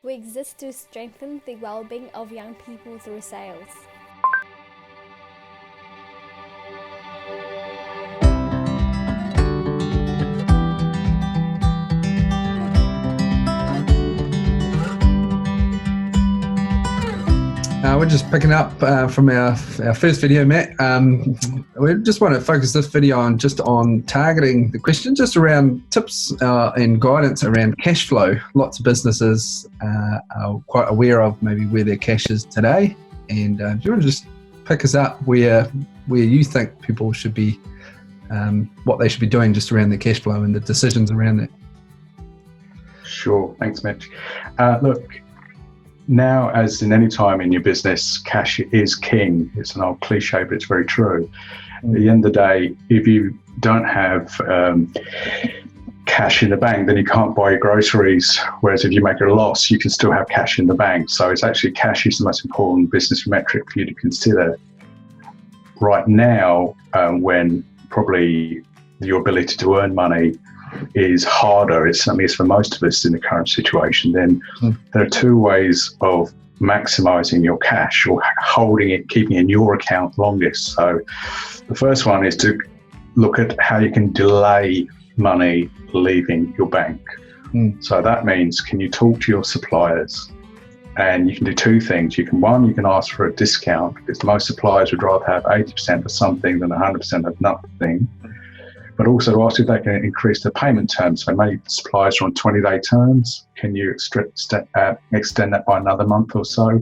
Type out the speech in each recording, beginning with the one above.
We exist to strengthen the well-being of young people through sales. We're just picking up from our first video, Matt. We just want to focus this video on targeting the question, just around tips and guidance around cash flow. Lots of businesses are quite aware of maybe where their cash is today. And do you want to just pick us up where you think people should be, what they should be doing just around their cash flow and the decisions around that? Sure, thanks, Mitch. Look, now, as in any time in your business, cash is king. It's an old cliche, but it's very true. At the end of the day, if you don't have cash in the bank, then you can't buy your groceries. Whereas if you make a loss, you can still have cash in the bank. So it's actually cash is the most important business metric for you to consider right now, when probably your ability to earn money is harder. It certainly is for most of us in the current situation. Then there are two ways of maximizing your cash or holding it, keeping it in your account longest. So the first one is to look at how you can delay money leaving your bank. So that means, can you talk to your suppliers? And you can do two things. You can ask for a discount, because most suppliers would rather have 80% of something than 100% of nothing. But also to ask if they can increase the payment terms. So many suppliers are on 20-day terms. Can you extend that by another month or so?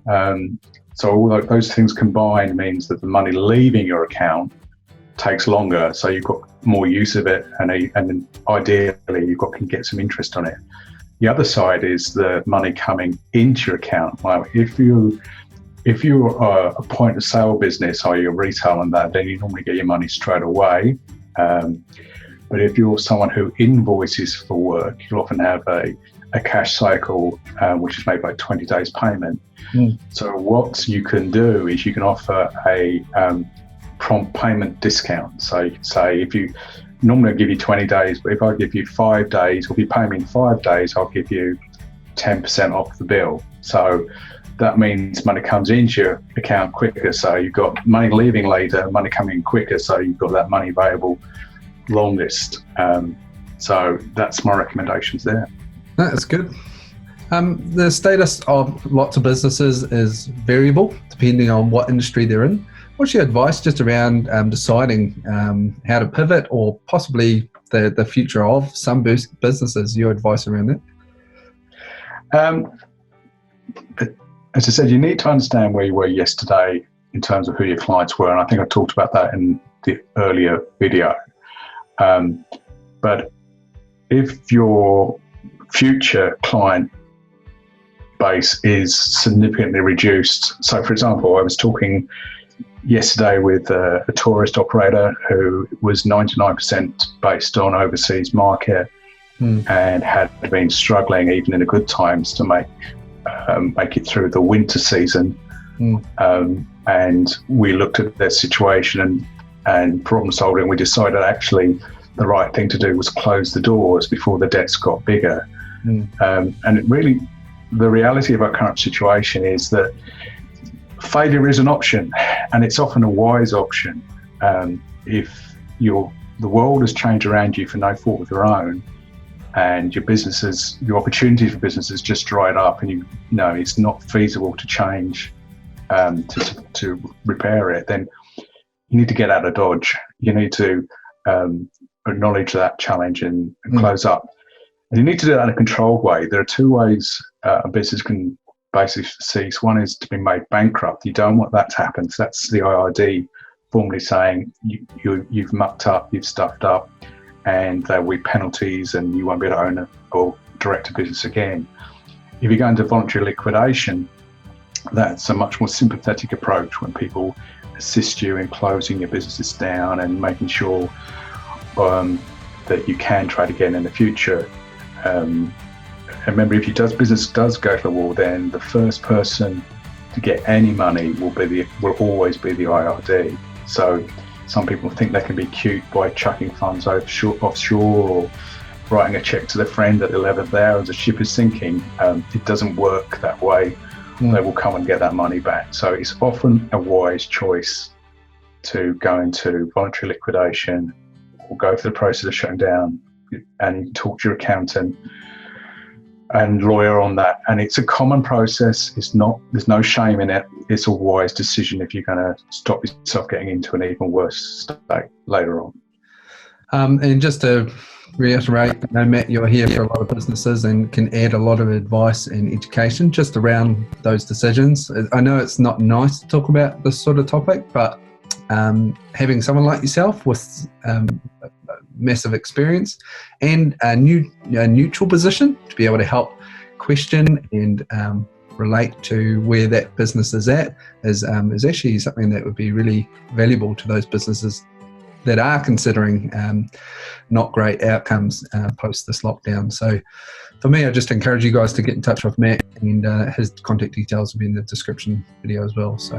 So all those things combined means that the money leaving your account takes longer, so you've got more use of it, and then ideally you can get some interest on it. The other side is the money coming into your account. Well, if you're a point of sale business or you're retail and that, then you normally get your money straight away. But if you're someone who invoices for work, you'll often have a cash cycle, which is maybe like 20 days payment. So what you can do is you can offer a prompt payment discount. So you can say, if you normally I'll give you 20 days, but if I give you 5 days, or if you pay me in 5 days, I'll give you 10% off the bill. So that means money comes into your account quicker. So you've got money leaving later, money coming in quicker. So you've got that money available longest. So that's my recommendations there. That's good. The status of lots of businesses is variable depending on what industry they're in. What's your advice just around deciding how to pivot, or possibly the future of some businesses? Your advice around that? As I said, you need to understand where you were yesterday in terms of who your clients were, and I think I talked about that in the earlier video. But if your future client base is significantly reduced, so for example, I was talking yesterday with a tourist operator who was 99% based on overseas market and had been struggling even in the good times to make it through the winter season. And we looked at their situation and problem solving. We decided actually the right thing to do was close the doors before the debts got bigger. And it really, the reality of our current situation is that failure is an option, and it's often a wise option. If the world has changed around you for no fault of your own, and your opportunities for businesses just dried up, and you know it's not feasible to change, to repair it, then you need to get out of Dodge. You need to acknowledge that challenge and close up. And you need to do that in a controlled way. There are two ways a business can basically cease. One is to be made bankrupt. You don't want that to happen. So that's the IRD formally saying you've mucked up, you've stuffed up, and there will be penalties and you won't be able to own or direct a business again. If you go into voluntary liquidation, that's a much more sympathetic approach, when people assist you in closing your businesses down and making sure that you can trade again in the future. Remember, if your business does go to the wall, then the first person to get any money will always be the IRD. So some people think they can be cute by chucking funds offshore or writing a check to their friend at the 11th hour as the ship is sinking. It doesn't work that way. They will come and get that money back. So it's often a wise choice to go into voluntary liquidation or go through the process of shutting down and talk to your accountant and lawyer on that. And it's a common process. There's no shame in it. It's a wise decision if you're going to stop yourself getting into an even worse state later on. And just to reiterate, I know, Matt, you're here for a lot of businesses and can add a lot of advice and education just around those decisions. I know it's not nice to talk about this sort of topic, but having someone like yourself with massive experience and a neutral position to be able to help question and relate to where that business is at is actually something that would be really valuable to those businesses that are considering not great outcomes post this lockdown. So for me, I just encourage you guys to get in touch with Matt, and his contact details will be in the description video as well. So